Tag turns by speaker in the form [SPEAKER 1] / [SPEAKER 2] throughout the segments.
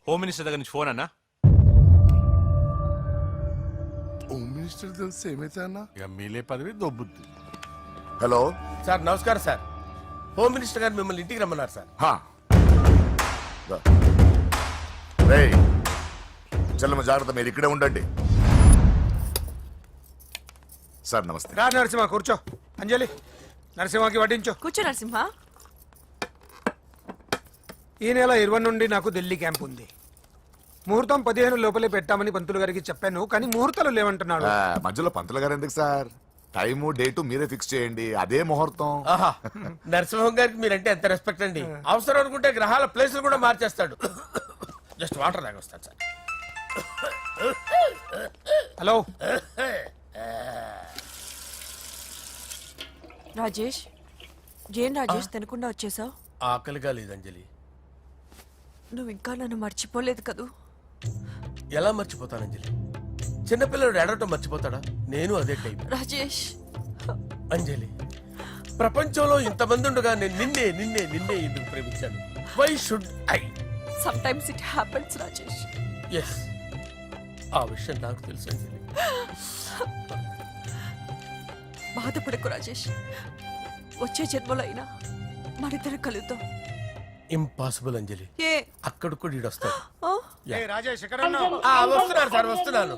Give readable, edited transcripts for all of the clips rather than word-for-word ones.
[SPEAKER 1] Home minister దగ్గర నుంచి phone అన్నా.
[SPEAKER 2] హోమ్ మినిస్టర్ తెలిసి ఏమైతే అన్నా?
[SPEAKER 3] ఎమ్మెల్యే పదవి దొబ్బుద్ది.
[SPEAKER 2] హలో
[SPEAKER 4] సార్ నమస్కారం సార్. హోమ్ మినిస్టర్ గారు మిమ్మల్ని ఇంటికి రమ్మన్నారు సార్.
[SPEAKER 2] చెల్లమ్మ జాగ్రత్త, మీరు ఇక్కడే ఉండండి. సార్ నమస్తే.
[SPEAKER 5] రా నరసింహ కూర్చో. అంజలి నరసింహకి వడ్డించో.
[SPEAKER 6] కూర్చో నరసింహ.
[SPEAKER 5] ఈ నెల 20 నుండి నాకు ఢిల్లీ క్యాంప్ ఉంది. ముహూర్తం 15 లోపలే పెట్టామని పంతులు గారికి చెప్పాను, కానీ ముహూర్తాలు లేవంటున్నాడు.
[SPEAKER 2] మధ్యలో పంతులు గారు ఎందుకు సార్? టైము డేటు మీరే ఫిక్స్ చేయండి, అదే ముహూర్తం.
[SPEAKER 4] ఆహా, నరసింహం గారికి మీరంటే ఎంత రెస్పెక్ట్ అండి. అవసరం అనుకుంటే గ్రహాల ప్లేసులు కూడా మార్చేస్తాడు. జస్ట్ వాటర్ తాగొస్తాడు సార్.
[SPEAKER 5] హలో
[SPEAKER 6] రాజేష్, ఏం రాజేష్ తినకుండా వచ్చేసావు?
[SPEAKER 4] ఆకలిగా లేదు అంజలి.
[SPEAKER 6] నువ్వు ఇంకా నన్ను మర్చిపోలేదు కదూ?
[SPEAKER 4] ఎలా మర్చిపోతాను అంజలి? చిన్నపిల్లడు ఏడవటం మర్చిపోతాడా? నేను అదే టైప్.
[SPEAKER 6] రాజేష్
[SPEAKER 4] అంజలి, ప్రపంచంలో ఇంతమంది ఉండగా నేను నిన్నే నిన్నే నిన్నే ఎందుకు ప్రేమించాను? Why should I?
[SPEAKER 6] Sometimes it happens Rajesh.
[SPEAKER 4] Yes, ఆ విషయం నాకు తెలుసు అంజలి.
[SPEAKER 6] బాధపడకు రాజేష్, వచ్చే జన్మలో అయినా మనిద్దరం కలుద్దాం.
[SPEAKER 4] ఇంపాసిబుల్ అంజలి.
[SPEAKER 6] ఏ
[SPEAKER 4] అక్కడ కూడా ఈడొస్తాడు.
[SPEAKER 6] ఆ?
[SPEAKER 5] రాజేష్ ఎక్కడ ఉన్నావు?
[SPEAKER 4] వస్తున్నాను సార్, వస్తున్నాను.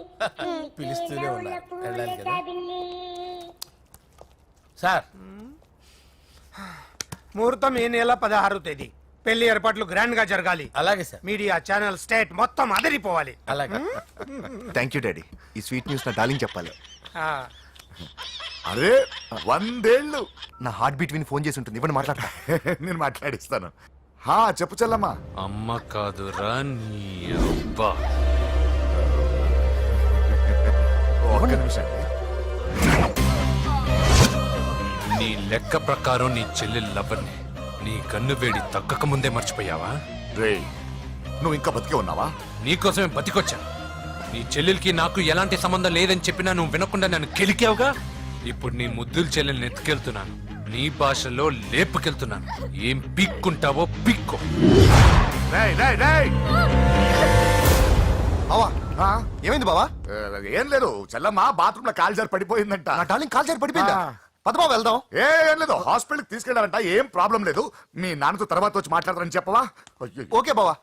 [SPEAKER 4] పిలుస్తూనే ఉన్నా, వెళ్ళాలి కదా సార్.
[SPEAKER 5] ముహూర్తం ఈ నెల 16వ తేదీ. పెళ్లి ఏర్పాట్లు గ్రాండ్ గా జరగాలి.
[SPEAKER 4] అలాగే సార్.
[SPEAKER 5] మీడియా ఛానల్ స్టేట్ మొత్తం అదిరిపోవాలి.
[SPEAKER 4] అలాగే.
[SPEAKER 7] Thank you daddy. ఈ స్వీట్ న్యూస్ నా డార్లింగ్ చెప్పాలి.
[SPEAKER 5] ఆ,
[SPEAKER 2] అరే 100 ఏళ్ళు.
[SPEAKER 7] నా హార్ట్ బీట్ విని ఫోన్ చేసి ఉంటుంది, ఇవ్వండి మాట్లాడతా.
[SPEAKER 2] నేను మాట్లాడిస్తాను. చెప్పు చెల్లమ్మా.
[SPEAKER 1] అమ్మ కాదురా నీ అబ్బా.
[SPEAKER 2] ఒక్క నిమిషం.
[SPEAKER 1] నీ లెక్క ప్రకారం నీ చెల్లెలు లవ్వర్ని నీ కన్ను వేడి తగ్గక ముందే మర్చిపోయావా?
[SPEAKER 2] రే, నువ్వు ఇంకా బతికే ఉన్నావా?
[SPEAKER 1] నీకోసమే బతికొచ్చాను. నీ చెల్లెలకి నాకు ఎలాంటి సంబంధం లేదని చెప్పినా నువ్వు వినకుండా నన్ను కెలికావుగా. ఇప్పుడు నీ ముద్దుల చెల్లెల్ని ఎత్తుకెళ్తున్నాను, నీ భాషలో లేపుకెళ్తున్నాను. ఏం పీక్కుంటావో పీక్కో.
[SPEAKER 2] రేయ్, రేయ్, రేయ్.
[SPEAKER 7] బావా ఏమైంది బావా?
[SPEAKER 2] ఏం లేదు, చెల్లమ్మ బాత్రూమ్ లో కాలు జారి పడిపోయిందంట.
[SPEAKER 7] నా డార్లింగ్ కాల్ చేరి పడిపోయిందా? పద బావ వెళ్దాం.
[SPEAKER 2] ఏం లేదు, హాస్పిటల్కి తీసుకెళ్ళారంట. ఏం ప్రాబ్లం లేదు. మీ నాన్నతో తర్వాత వచ్చి మాట్లాడతారని చెప్పవా?
[SPEAKER 7] ఓకే బావా.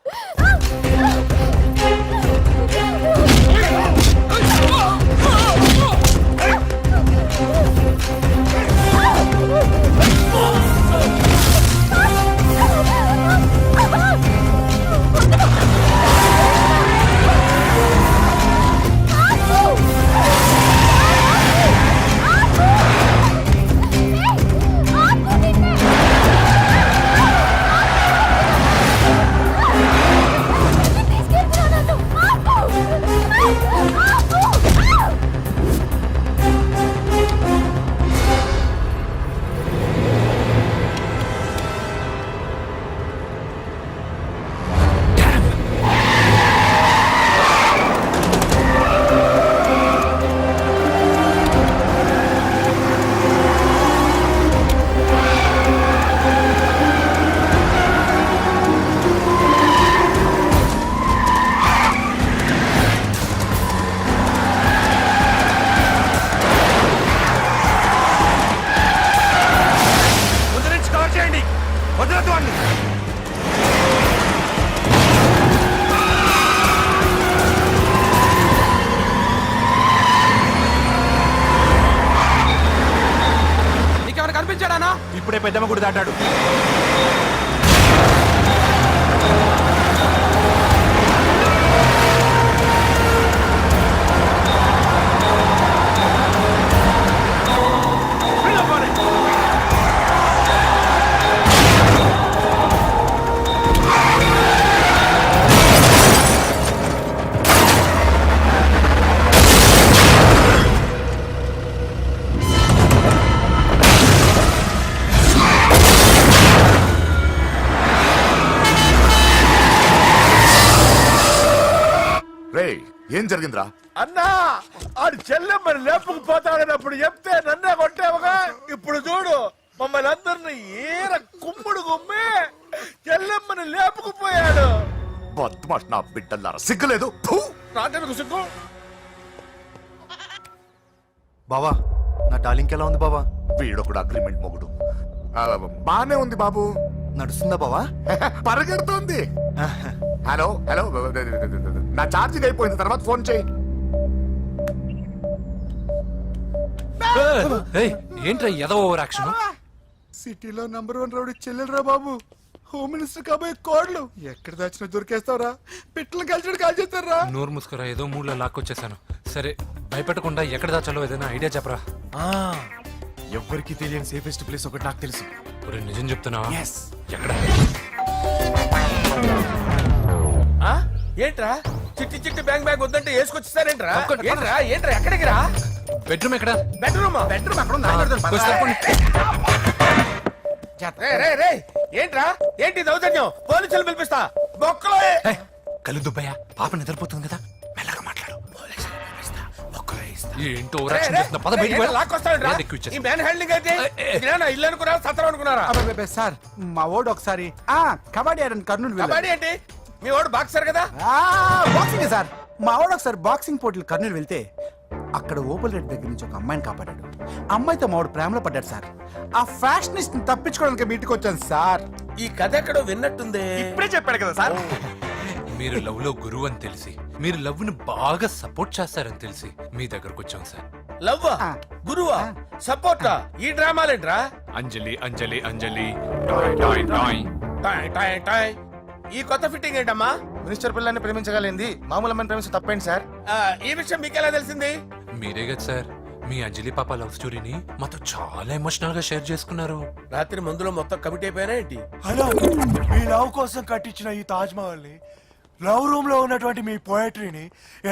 [SPEAKER 5] కనిపించాడానా?
[SPEAKER 1] ఇప్పుడే పెద్దమ్మ గుడి దాటాడు.
[SPEAKER 2] ఏం జరిగిందిరా?
[SPEAKER 4] అన్నా, ఆడు చెల్లెమ్మని లేపుకుపోతాడన్నప్పుడు చెప్తే నన్నే కొట్టావుగా. ఇప్పుడు చూడు, మమ్మల్ని అందరిని ఏర కుమ్ముడు కుమ్మి చెల్లెమ్మని లేపుకుపోయాడు.
[SPEAKER 2] బద్మాష్ నా బిడ్డల్లారా సిగ్గులేదు ఫు!
[SPEAKER 4] నాకెందుకు సిగ్గు?
[SPEAKER 7] బావా నా డార్లింగ్ ఎలా ఉంది బావా?
[SPEAKER 2] వీడొకడు అగ్రిమెంట్ మొగుడు బానే ఉంది బాబు.
[SPEAKER 7] నడుస్తుందా బావా?
[SPEAKER 2] పరిగెడుతోంది. హలో హలో నా ఛార్జింగ్ అయిపోయింది, తర్వాత ఫోన్ చేయి.
[SPEAKER 1] ఏయ్, ఏంట్రా ఎదవ ఓవర్ యాక్షన్?
[SPEAKER 2] సిటీలో నంబర్ 1 రౌడీ చెల్లెలరా బాబు. హోమ్ మినిస్టర్ కాబోయే కోడ్లు ఎక్కడ దాచిన దొరికేస్తావరా? పిట్టలు కలిసి కాల్ చేస్తారా?
[SPEAKER 1] నోరు ముసుకురా, ఏదో మూడ్లో లాక్కొచ్చేసాను. సరే భయపెట్టకుండా ఎక్కడ దాచాలో ఏదైనా ఐడియా చెప్పరా.
[SPEAKER 8] ఎవ్వరికి తెలియని సేఫెస్ట్ ప్లేస్ ఒకటి నాకు తెలుసు.
[SPEAKER 1] ఒరే, నిజం చెప్తున్నావా? ఎక్కడ?
[SPEAKER 4] ఆ? ఏంట్రా చిట్టి చిట్టి బ్యాంక్ బ్యాగ్ వద్దంటే వేసుకొచ్చిస్తారేంట్రా? ఏంట్రా ఏంట్రా ఎక్కడికి రా?
[SPEAKER 1] బెడ్రూమ్ ఎక్కడ?
[SPEAKER 4] బెడ్రూమ్
[SPEAKER 1] కొంచెం తప్పండి.
[SPEAKER 4] ఏంట్రా ఏంటి దౌర్జన్యం? పోలీసులు పిలిపిస్తా బొక్కలో.
[SPEAKER 1] ఏయ్, కళ్ళు దుబ్బయ్యా, పాప నిద్రపోతుంది కదా, మెల్లగా మాట్లాడు. ఏంటో ఓవర్ యాక్షన్ చేస్తున్నా. పద బయటికి వెళ్ళు.
[SPEAKER 4] లాక్కొస్తాడు
[SPEAKER 1] ఏది ఎక్కువ ఇచ్చేస్తా.
[SPEAKER 4] ఈ మ్యాన్ హ్యాండ్లింగ్ అయితే ఇదేనా ఇల్లు అనుకున్నారా సత్రం అనుకున్నారా?
[SPEAKER 8] అబ్బబ్బబ్బే, సార్ మా ఓడు ఒకసారి కబడ్డీ ఆడని కర్నూలు వెళ్ళాడు.
[SPEAKER 4] కబడ్డీ ఏంటి? మీ వాడు బాక్సర్ కదా?
[SPEAKER 8] Boxing sir. మా ఓడు ఒకసారి బాక్సింగ్ పోటీలు కర్నూలు వెళ్తే అక్కడ ఓపెల్ రెడ్ దగ్గర నుంచి ఒక అమ్మాయిని కాపాడాడు. అమ్మాయితో మా వాడు ప్రేమలో పడ్డాడు సార్. ఆ ఫ్యాషనిస్ట్ తప్పించుకోవడానికి మీటికి వచ్చాను సార్.
[SPEAKER 4] ఈ కథ ఎక్కడో విన్నట్టుంది.
[SPEAKER 8] ఇప్పుడే చెప్పాడు కదా సార్.
[SPEAKER 1] మీరు లవ్ లో గురువు అని తెలిసి, మీరు లవ్ ని బాగా సపోర్ట్ చేస్తారని తెలిసి మీ దగ్గరకు వచ్చాం సార్.
[SPEAKER 4] లవ్వా గురువా సపోర్టా? ఈ డ్రామాలేంట్రా?
[SPEAKER 1] అంజలి అంజలి అంజలి టాయ్ టాయ్ టాయ్.
[SPEAKER 4] టాయ్ టాయ్ టాయ్. ఈ కొత్త ఫిట్టింగ్ ఏంటమ్మా?
[SPEAKER 7] మినిస్టర్ పిల్లాన్ని ప్రేమించగలిగింది మామూలు అమ్మని ప్రేమించి తప్పేంటి సార్?
[SPEAKER 4] ఈ విషయం మీకెలా తెలిసింది?
[SPEAKER 1] మీరే కదా సార్ మీ అంజలి పాప లవ్ స్టోరీని మాతో చాలా ఎమోషనల్ గా షేర్ చేసుకున్నారు.
[SPEAKER 4] రాత్రి మందులో మొత్తం కమిట్ అయిపోయినా ఏంటి?
[SPEAKER 8] హలో, మీ లవ్ కోసం కట్టించిన ఈ తాజ్ మహల్ ని, లవ్ రూమ్ లో ఉన్నటువంటి మీ పోయట్రీని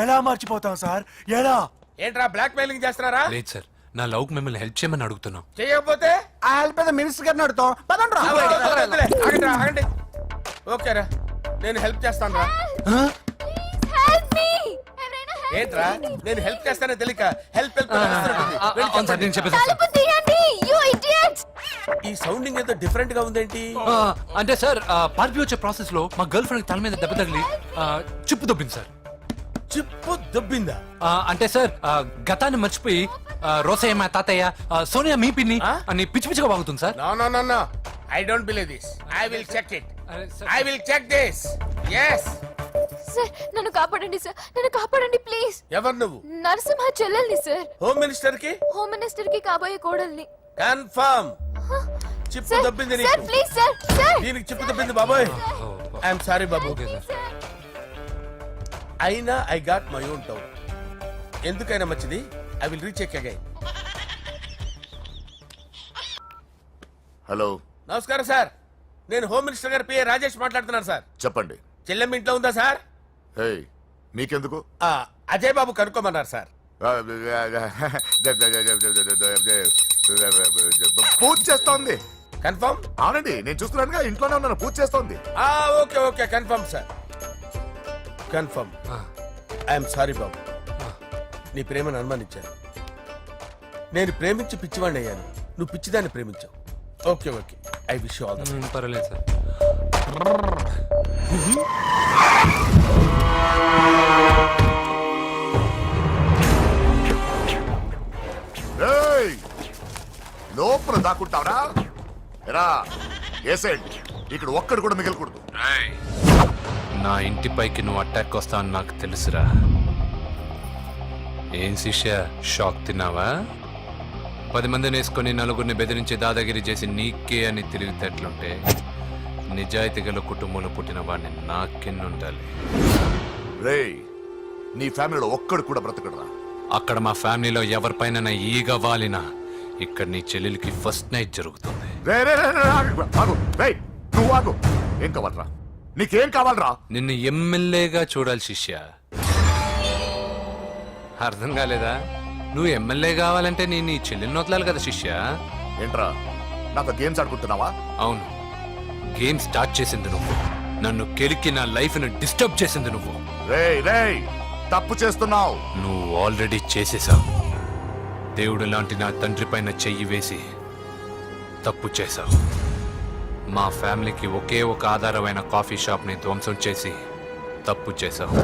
[SPEAKER 8] ఎలా మర్చిపోతాం సార్? ఎలా?
[SPEAKER 4] ఏంట్రా బ్లాక్ మెయిలింగ్ చేస్తున్నారా?
[SPEAKER 1] లేదు సార్, నా లవ్ కి మిమ్మల్ని హెల్ప్ చేయమని అడుగుతున్నాం.
[SPEAKER 4] చేయకపోతే
[SPEAKER 8] ఆ హెల్ప్ మినిస్టర్ గారిని అడుగుతాం. పదండ్రా.
[SPEAKER 4] వదిలే, ఆగండి రా, ఆగండి. ఓకేరా, నేను హెల్ప్ చేస్తాను రా. ఏంట్రా నేను హెల్ప్ చేస్తానో తెలియక హెల్ప్ హెల్ప్ అని అరుస్తున్నట్టుంది. వెళ్ళి
[SPEAKER 1] అవును సార్, నేను
[SPEAKER 4] చెప్పండి.
[SPEAKER 1] చెప్పేసి
[SPEAKER 4] ఈ సౌండింగ్ ఏదో డిఫరెంట్ గా ఉందేంటి?
[SPEAKER 1] అంటే సార్ పార్టీ వచ్చే ప్రాసెస్ లో మా గర్ల్ ఫ్రెండ్ తల మీద దెబ్బ తగిలి చిప్పు దొబ్బింది సార్.
[SPEAKER 4] చిప్పు దొబ్బిందా?
[SPEAKER 1] అంటే సార్ గతాన్ని మర్చిపోయి రోసయ్య మా తాతయ్య సోనియా మీ పిన్ని అని పిచ్చి పిచ్చిగా వాగుతుంది sir.
[SPEAKER 4] No no no no, I don't believe this. I will check it.
[SPEAKER 1] అరే sir.
[SPEAKER 4] I will check this. yes.
[SPEAKER 9] Sir నన్ను కాపాడండి సార్, నన్ను కాపాడండి ప్లీజ్.
[SPEAKER 4] ఎవరు నువ్వు?
[SPEAKER 9] నరసింహ చెల్లెల్ని సార్,
[SPEAKER 4] హోమ్ మినిస్టర్ కి
[SPEAKER 9] హోమ్ మినిస్టర్ కి కాబోయే కోడల్ని.
[SPEAKER 4] కన్ఫర్మ్ చిప్పు
[SPEAKER 9] సార్
[SPEAKER 4] దొబ్బింది
[SPEAKER 9] సార్
[SPEAKER 4] నీకు.
[SPEAKER 9] ప్లీజ్ సార్, సార్
[SPEAKER 4] దీనికి చిప్పు దొబ్బింది బాబోయ్. ఐఎమ్ సారీ బాబు.
[SPEAKER 1] Okay sir.
[SPEAKER 4] అయినా I got my own town. ఎందుకైనా మంచిది, I will recheck again.
[SPEAKER 2] Hello
[SPEAKER 4] నమస్కారం సార్, నేను హోమ్ మినిస్టర్ గారి పిఏ రాజేష్ మాట్లాడుతున్నాను సార్.
[SPEAKER 2] చెప్పండి.
[SPEAKER 4] చెల్లెమ్మ ఇంట్లో ఉందా సార్?
[SPEAKER 2] హే మీకెందుకు?
[SPEAKER 4] అజయ్ బాబు కనుక్కోమన్నారు సార్.
[SPEAKER 2] పూజ చేస్తోంది.
[SPEAKER 4] కన్ఫర్మ్?
[SPEAKER 2] అవునండి, నేను చూస్తున్నానుగా, ఇంట్లోనే ఉన్నాను, పూజ చేస్తోంది.
[SPEAKER 4] Okay okay, confirm sir, confirm. I'm sorry బాబు, నీ ప్రేమను అనుమానించాను. నేను ప్రేమించి పిచ్చివాడిని అయ్యాను, నువ్వు పిచ్చిదాన్ని ప్రేమించావు. Okay okay, I wish you all the best.
[SPEAKER 1] పర్వాలేదు సార్.
[SPEAKER 2] ఏయ్, లోపల దాక్కుంటావరా? ఎరా ఏసేయండి, ఇక్కడ ఒక్కడు కూడా మిగలకూడదు.
[SPEAKER 1] నా ఇంటిపైకి నువ్వు అటాక్ వస్తావని నాకు తెలుసురా. ఏం శిష్య, షాక్ తిన్నావా? 10 మందిని వేసుకొని నలుగురిని బెదిరించి దాదాగిరి చేసి నీకే అని తిరిగితేట్లుంటే నిజాయితీ గల కుటుంబంలో పుట్టిన వాడిని నాకెన్నుండాలి.
[SPEAKER 2] రేయ్, నీ ఫ్యామిలీలో ఒక్కడు కూడా బ్రతకడరా?
[SPEAKER 1] అక్కడ మా ఫ్యామిలీలో ఎవరిపైన ఈగ వాలినా ఇక్కడ నీ చెల్లెలికి ఫస్ట్ నైట్ జరుగుతుంది.
[SPEAKER 2] రే రే రే రే, ఆగు. రేయ్, నువ్వు ఆగు. ఏం కావాలరా? నీకేం కావాలరా?
[SPEAKER 1] నిన్ను ఎమ్మెల్యేగా చూడాలి శిష్య. అర్థం కాలేదా? నువ్వు ఎమ్మెల్యే కావాలంటే నేను నీ చెల్లెల్ని వదలాలి కదా శిష్య.
[SPEAKER 2] ఏంట్రా, నాతో గేమ్స్ ఆడుకుంటున్నావా?
[SPEAKER 1] అవును, గేమ్ స్టార్ట్ చేసింది నువ్వు, నన్ను కెలికి నా లైఫ్ ను డిస్టర్బ్ చేసింది నువ్వు.
[SPEAKER 2] రేయ్ రేయ్, తప్పు చేస్తున్నావు.
[SPEAKER 1] నువ్వు ఆల్రెడీ చేసేసావు. దేవుడు లాంటి నా తండ్రి పైన చెయ్యి వేసి తప్పు చేశావు. మా ఫ్యామిలీకి ఒకే ఒక ఆధారమైన కాఫీ షాప్ ని ధ్వంసం చేసి తప్పు చేశావు.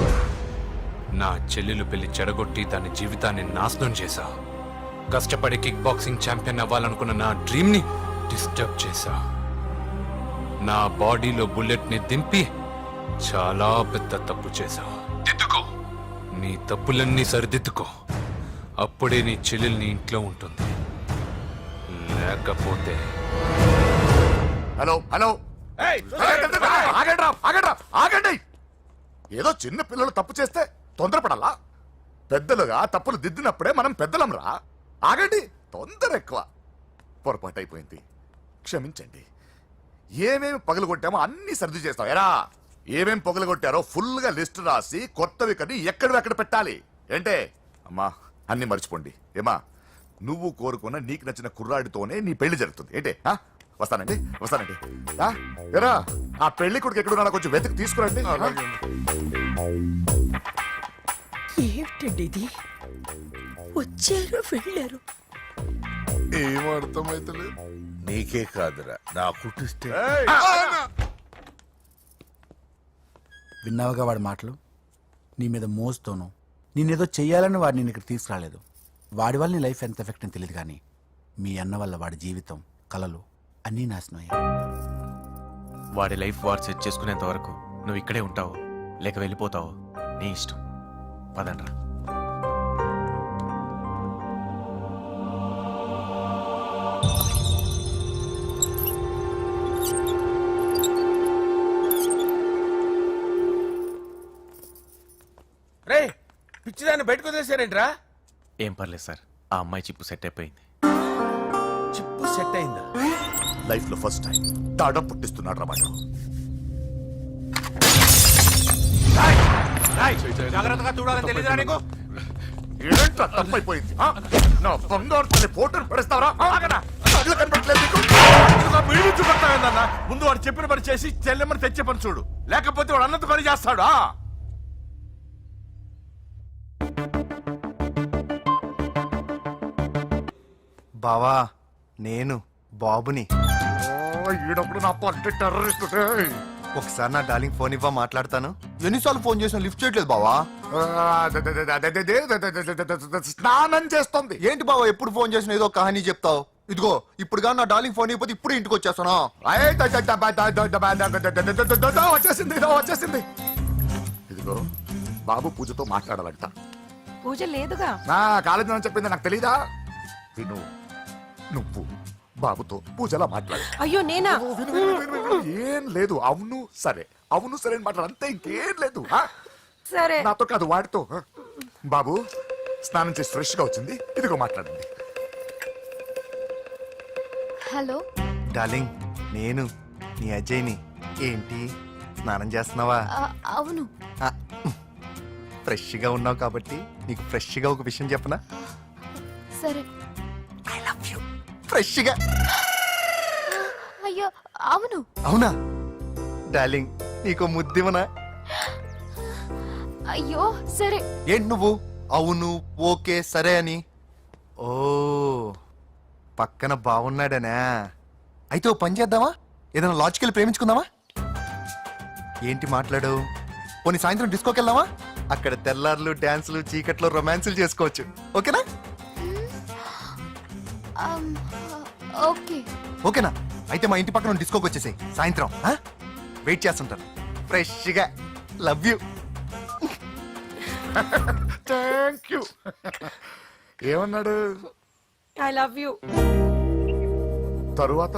[SPEAKER 1] నా చెల్లెలు పెళ్లి చెడగొట్టి దాని జీవితాన్ని నాశనం చేశావు. కష్టపడి కిక్ బాక్సింగ్ ఛాంపియన్ అవ్వాలనుకున్న నా డ్రీమ్ ని డిస్టర్బ్ చేశావు. నా బాడీలో బుల్లెట్ ని దింపి చాలా పెద్ద తప్పు చేశావు. దిద్దుకో, నీ తప్పులన్నీ సరిదిద్దుకో. అప్పుడే నీ చెల్లెలు నీ ఇంట్లో ఉంటుంది. లేకపోతే
[SPEAKER 2] హలో హలో ఆగండి. ఏదో చిన్న పిల్లలు తప్పు చేస్తే తొందరపడాలా? పెద్దలుగా తప్పులు దిద్దినప్పుడే మనం పెద్దలంరా. ఆగండి, తొందర ఎక్కువ. పొరపాటు అయిపోయింది, క్షమించండి. ఏమేమి పగలగొట్టామో అన్ని సర్ది చేస్తాం. ఎరా ఏమేం పగలగొట్టారో ఫుల్ గా లిస్ట్ రాసి కొత్తవి కని ఎక్కడ పెట్టాలి. ఏంటే అమ్మా, అన్ని మర్చిపోండి. ఏమా, నువ్వు కోరుకున్న నీకు నచ్చిన కుర్రాడితోనే నీ పెళ్లి జరుగుతుంది. ఏంటే వస్తానండి. ఆ? ఎరా ఆ పెళ్లి కొడుకు ఎక్కడున్నా కొంచెం వెతికి తీసుకురండి.
[SPEAKER 6] ఏమిటండి ఇది? వచ్చారు వెళ్ళారు.
[SPEAKER 2] ఏం అర్థమైతలేదు.
[SPEAKER 3] నీకే కాదురా నా కుట్టిస్తే
[SPEAKER 8] విన్నావుగా వాడి మాటలు? నీ మీద మోస్తోను నేనేదో చెయ్యాలని వాడిని నేను ఇక్కడ తీసుకురాలేదు. వాడి వల్ల నీ లైఫ్ ఎంత ఎఫెక్ట్ అని తెలియదు, కానీ మీ అన్న వల్ల వాడి జీవితం, కలలు అన్నీ నాశనం అయ్యాయి.
[SPEAKER 10] వాడి లైఫ్ వాడు సెట్ చేసుకునేంత వరకు నువ్వు ఇక్కడే ఉంటావు, లేక వెళ్ళిపోతావు, నీ ఇష్టం. పదండ్రా.
[SPEAKER 4] రే పిచ్చిదాన్ని బయటకు వదిలేశారేంట్రా?
[SPEAKER 10] ఏం పర్లేదు సార్, ఆ అమ్మాయి చిప్పు సెట్ అయిపోయింది.
[SPEAKER 4] చిప్పు సెట్ అయిందా?
[SPEAKER 2] లైఫ్ లో ఫస్ట్ టైం తాడం పుట్టిస్తున్నాడు రా వాడు.
[SPEAKER 3] జాగ్రత్తగా చూడాలని తెలియదురా నీకు?
[SPEAKER 2] ఏంట్రా తప్పైపోయింది? నా బంగారు తల్లి ఫోటోలు పడేస్తావరా? కళ్ళు కనపడట్లేదు నీకు?
[SPEAKER 3] వీడియో చూపెడతావేందన్నా? ముందు వాడు చెప్పిన పని చేసి చెల్లెమ్మని తెచ్చే పని చూడు, లేకపోతే వాడు అన్నంత పని చేస్తాడు.
[SPEAKER 7] బావా నేను బాబుని.
[SPEAKER 2] ఈడప్పుడు నా పట్టి టెర్రరిస్ట్.
[SPEAKER 7] ఒకసారి నా డార్లింగ్ ఫోన్ ఇవ్వ, మాట్లాడతాను. ఎన్నిసార్లు ఫోన్ చేసిన లిఫ్ట్ చేయట్లేదు బావా.
[SPEAKER 2] స్నానం చేస్తుంది.
[SPEAKER 7] ఏంటి బావా ఎప్పుడు ఫోన్ చేసిన ఏదో కహానీ చెప్తావు? ఇదిగో ఇప్పుడు నా డార్లింగ్ ఫోన్ ఇవ్వకపోతే ఇప్పుడు ఇంటికి వచ్చేస్తాను.
[SPEAKER 2] వచ్చేసింది. ఇదిగో బాబు పూజతో మాట్లాడాలంట.
[SPEAKER 6] పూజ లేదుగా.
[SPEAKER 2] నా కాలేజీ అని చెప్పింది నాకు తెలీదా? విను, నువ్వు బాబుతో పూజలా మాట్లాడు.
[SPEAKER 6] అయ్యో నేనా?
[SPEAKER 2] ఏం లేదు. అవును సరే, అవును సరే అని మాట్లాడు, అంతే, ఇంకేం లేదు.
[SPEAKER 6] సరే.
[SPEAKER 2] నాతో కాదు, వాడితో. బాబు స్నానం చేసి ఫ్రెష్ గా వచ్చింది, ఇదిగో మాట్లాడండి.
[SPEAKER 9] హలో
[SPEAKER 7] డార్లింగ్ నేను నీ అజయ్ని. ఏంటి స్నానం చేస్తున్నావా?
[SPEAKER 9] అవును.
[SPEAKER 7] ఫ్రెష్ గా ఉన్నావు కాబట్టి నీకు ఫ్రెష్ గా ఒక విషయం చెప్పనా?
[SPEAKER 9] సరే.
[SPEAKER 7] I love you. ఫ్రెష్ గా.
[SPEAKER 9] అయ్యో అవును.
[SPEAKER 7] అవునా డార్లింగ్, నీకు ముద్దివనా?
[SPEAKER 9] అయ్యో సరే.
[SPEAKER 7] ఏంటి నువ్వు అవును ఓకే సరే అని? ఓ పక్కన బాగున్నాడనా? అయితే ఓ పని చేద్దామా? ఏదైనా లాజికల్ ప్రేమించుకుందామా? ఏంటి మాట్లాడు? పోనీ సాయంత్రం డిస్కోకి వెళ్దామా? అక్కడ తెల్లార్లు డాన్సులు చీకట్లో రొమాన్సులు చేసుకోవచ్చు. ఓకేనా?
[SPEAKER 9] ఓకే.
[SPEAKER 7] ఓకేనా? అయితే మా ఇంటి పక్కన డిస్కోకి వచ్చేసాయి సాయంత్రం. వెయిట్ చేస్తుంటాను ఫ్రెష్గా. Love you.
[SPEAKER 2] Thank you. ఏమన్నాడు?
[SPEAKER 6] I love you.
[SPEAKER 2] తరువాత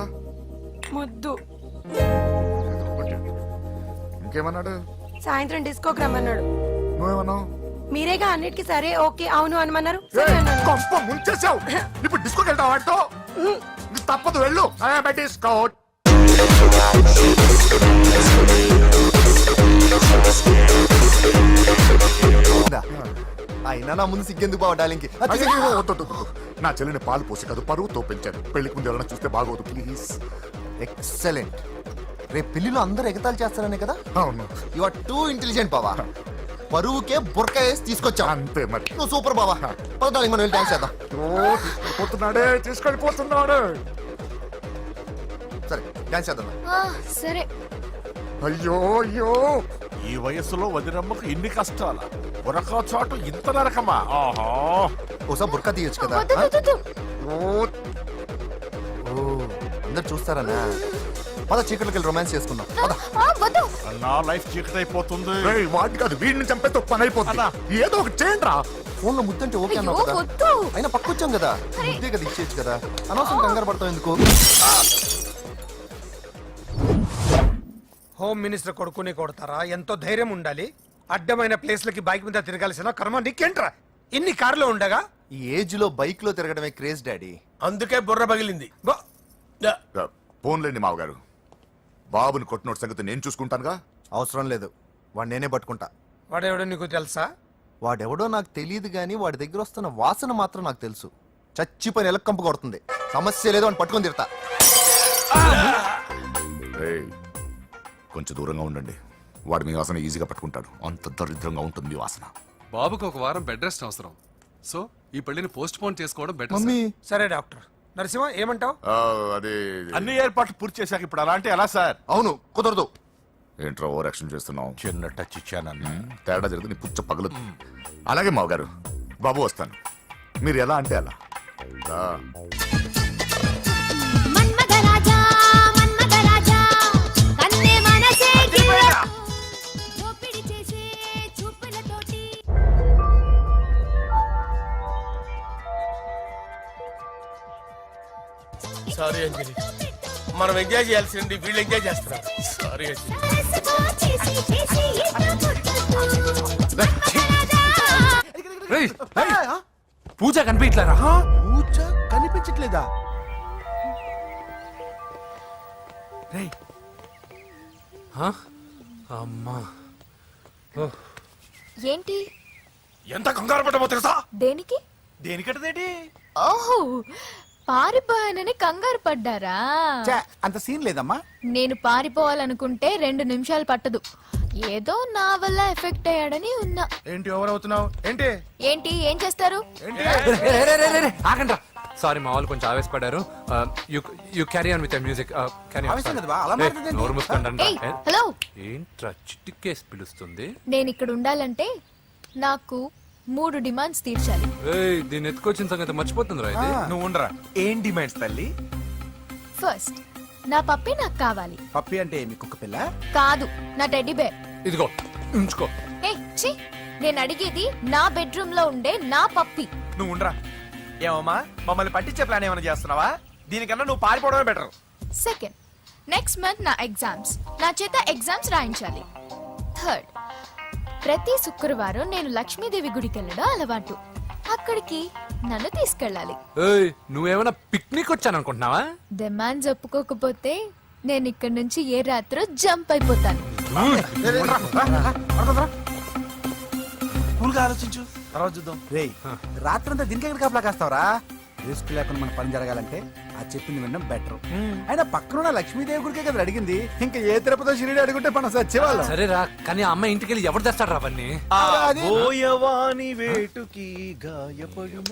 [SPEAKER 6] ముద్దు.
[SPEAKER 2] ఇంకేమన్నాడు?
[SPEAKER 6] సాయంత్రం డిస్కోకి రమ్మన్నాడు.
[SPEAKER 2] నువ్వేమన్నావు?
[SPEAKER 6] మీరేగా అన్నిటికీ సరే ఓకే అవును అనమన్నారు. సరే అన్నాను.
[SPEAKER 2] కొంప ముంచేసావు. ఇప్పుడు డిస్కోకి వెళ్తావు వాటితో? తప్పదు, వెళ్ళు. డిస్కో.
[SPEAKER 7] అయినా నా ముందు సిగ్గెందుకు బావ డార్లింగ్ కి?
[SPEAKER 2] నా చెల్లిని పాలు పోసి కాదు పరువుతో పెంచాను. పెళ్లికి ముందు ఎవరైనా చూస్తే బాగోదు ప్లీజ్.
[SPEAKER 7] ఎక్సలెంట్. రేపు పెళ్లిలో అందరూ ఎగతాళి చేస్తారనే కదా?
[SPEAKER 2] అవును.
[SPEAKER 7] యు ఆర్ టూ ఇంటెలిజెంట్ బావా. పరువుకే బుర్క వేసి తీసుకొచ్చా.
[SPEAKER 2] అంతే మరి.
[SPEAKER 7] నువ్వు సూపర్ బావా. పద డార్లింగ్ మనం వెళ్ళి డాన్స్ చేద్దాం.
[SPEAKER 2] తీసుకెళ్ళిపోతున్నాడే, తీసుకెళ్ళిపోతున్నాడు.
[SPEAKER 7] సరే డాన్స్ చేద్దాం.
[SPEAKER 9] సరే.
[SPEAKER 2] అయ్యో అయ్యో,
[SPEAKER 3] ఈ వయసులో వదినమ్మకు ఇన్ని కష్టాల ఒరక చోటు ఇంత నరకమా? ఆహా.
[SPEAKER 7] ఓసారి బుర్కా తీయొచ్చు కదా
[SPEAKER 9] వద్దు,
[SPEAKER 7] ఆ?
[SPEAKER 9] వద్దు, వద్దు.
[SPEAKER 7] ఓ అందరు చూస్తారనా? పద చీకట్లోకి వెళ్ళి రొమాన్స్ చేసుకుందాం పద.
[SPEAKER 9] వద్దు.
[SPEAKER 3] నా లైఫ్ చీకటైపోతుంది.
[SPEAKER 2] రేయ్, వాటి కాదు వీడిని చంపేస్తే పని అయిపోతుంది. ఏదో ఒకటి చేయండి రా.
[SPEAKER 7] ఫోన్ లో ముద్దంటే ఓకే
[SPEAKER 9] అయ్యో,
[SPEAKER 7] అన్నావు కదా
[SPEAKER 9] వద్దు.
[SPEAKER 7] అయినా పక్కొచ్చాం కదా ముద్దే కదా ఇచ్చేయచ్చు కదా అనవసరం కంగారు పడతావు ఎందుకు?
[SPEAKER 5] హోమ్ మినిస్టర్ కొడుకుని కొడతారా? ఎంతో ధైర్యం ఉండాలి. అడ్డమైన ప్లేస్లకి బైక్ మీద తిరగాల్సిన కర్మ నీకేంట్రా? ఇన్ని కార్లో ఉండగా
[SPEAKER 7] ఈ ఏజ్ లో బైక్ లో తిరగడమే క్రేజ్ డాడీ.
[SPEAKER 4] అందుకే బుర్ర పగిలింది.
[SPEAKER 2] ఫోన్లేండి మావగారు, బాబుని కొట్టినోటి సంగతి నేను చూసుకుంటానుగా.
[SPEAKER 7] అవసరం లేదు, వాడు నేనే పట్టుకుంటా.
[SPEAKER 5] వాడెవడో నీకు తెలుసా?
[SPEAKER 7] వాడెవడో నాకు తెలియదు కానీ వాడి దగ్గర వస్తున్న వాసన మాత్రం నాకు తెలుసు. చచ్చిపోయిన ఎలక్కంపు కొడుతుంది. సమస్య లేదు అని పట్టుకొని తిడతా.
[SPEAKER 2] రేయ్, కొంచెం దూరంగా ఉండండి. వాడు మీ వాసన ఈజీగా పట్టుకుంటాడు. అంత దరిద్రంగా ఉంటుంది మీ వాసన.
[SPEAKER 11] బాబుకు ఒక వారం బెడ్ రెస్ట్ అవసరం. సో ఈ పెళ్లిని పోస్ట్ పోన్ చేసుకోవడం బెటర్.
[SPEAKER 7] మమ్మీ
[SPEAKER 5] సరే డాక్టర్. నరసింహ ఏమంటావు?
[SPEAKER 2] అదే
[SPEAKER 3] అన్ని ఏర్పాట్లు పూర్తి చేశాక ఇప్పుడు అలాంటి ఎలా సార్?
[SPEAKER 7] అవును కుదరదు.
[SPEAKER 2] ఏంట్రా ఓవర్ యాక్షన్ చేస్తున్నావు?
[SPEAKER 3] చిన్న టచ్ ఇచ్చానన్నా.
[SPEAKER 2] తేడా జరిగితే నీ పుచ్చ పగలు. అలాగే మావగారు, బాబు వస్తాను. మీరు ఎలా అంటే అలా. రా.
[SPEAKER 9] మన్మథరాజా, మన్మథరాజా, కన్నే మనసే గిల్ల. దోపిడి చేసే చూపులతోటి.
[SPEAKER 4] సారీ అంజలి, మనం ఎంజాయ్ చేయాల్సింది వీళ్ళు ఎంజాయ్ చేస్తున్నారు. సారీ అంజలి.
[SPEAKER 9] చేసి చేసి
[SPEAKER 1] రేయ్, పూజ కనిపించలేరా?
[SPEAKER 8] పూజ కనిపించట్లేదా?
[SPEAKER 1] అమ్మా,
[SPEAKER 9] ఏంటి?
[SPEAKER 3] ఎంత కంగారు పడ్డమో తెలుసా?
[SPEAKER 9] దేనికి?
[SPEAKER 3] దేనికంటదేంటి?
[SPEAKER 9] ఓహో, పారిపోయానని కంగారు పడ్డారా?
[SPEAKER 8] ఛే, అంత సీన్ లేదమ్మా.
[SPEAKER 9] నేను పారిపోవాలనుకుంటే 2 నిమిషాలు పట్టదు. ఏదో నా వల్ల ఎఫెక్ట్ అయ్యాడని ఉన్నా.
[SPEAKER 4] ఏంటి ఓవర్ అవుతున్నావు? ఏంటి
[SPEAKER 9] ఏంటి ఏం చేస్తారు?
[SPEAKER 1] ఆగండ్రా. సారీ, మా వాళ్ళు కొంచెం ఆవేశపడ్డారు. You carry on with music.
[SPEAKER 8] ఆవేశం కదా బా, అలా మాట్లాడదేంటి?
[SPEAKER 1] నోరు మూసుకోండి.
[SPEAKER 9] ఏయ్, హలో.
[SPEAKER 1] ఏంట్రా చిట్టికేసి పిలుస్తుంది?
[SPEAKER 9] నేను ఇక్కడ ఉండాలంటే నాకు 3 డిమాండ్స్ తీర్చాలి.
[SPEAKER 1] ఏయ్, దీన్ని ఎత్తుకొచ్చిన సంగతి మర్చిపోతుందిరా ఇది.
[SPEAKER 3] నువ్వు ఉండరా. ఏం డిమాండ్స్ తల్లి?
[SPEAKER 9] ఫస్ట్, నా పప్పి నాకు కావాలి.
[SPEAKER 8] పప్పి అంటే మీ కుక్క పిల్ల?
[SPEAKER 9] కాదు, నా టెడ్డీ బేర్.
[SPEAKER 1] ఇదిగో ఉంచుకో.
[SPEAKER 9] ఏ ఛీ, నేను అడిగేది నా బెడ్రూమ్ లో ఉండే నా పప్పి.
[SPEAKER 3] నువ్వు ఉండరా. ఏమమ్మా, మమ్మల్ని పట్టించే ప్లాన్ ఏమైనా చేస్తున్నావా? దీనికన్నా నువ్వు పారిపోవడమే బెటర్.
[SPEAKER 9] సెకండ్, నెక్స్ట్ మంత్ నా ఎగ్జామ్స్, నా చేత ఎగ్జామ్స్ రాయించాలి. థర్డ్, ప్రతి శుక్రవారం నేను లక్ష్మీదేవి గుడికి వెళ్ళడం అలవాటు. అక్కడికి నన్ను తీసుకెళ్ళాలి.
[SPEAKER 1] ఏయ్, నువ్వేమైనా పిక్నిక్ వచ్చాను అనుకుంటున్నావా?
[SPEAKER 9] డిమాండ్స్ ఒప్పుకోకపోతే నేను ఇక్కడ నుంచి ఏ రాత్రో జంప్ అయిపోతాను.
[SPEAKER 3] కూల్గా ఆలోచించు, తర్వాత చూద్దాం.
[SPEAKER 8] రేయ్, రాత్రంతా దీనికి ఎక్కడ కాపలా కాస్తావరా? రిస్క్ లేకుండా మన పని జరగాలంటే ఆ చెప్పింది వినడం బెటర్. అయినా పక్కన లక్ష్మీదేవి గుడికే కదా అడిగింది. ఇంకా ఏ తిరుపతి షిరిడి అడుగుంటే మనం సచ్చేవాళ్ళం.
[SPEAKER 1] సరేరా, కానీ ఆ అమ్మాయి ఇంటికి వెళ్ళి ఎవరు తెస్తాడు రా అవన్నీ?
[SPEAKER 8] అది-
[SPEAKER 10] బోయవాని వేటుకి గాయపడిన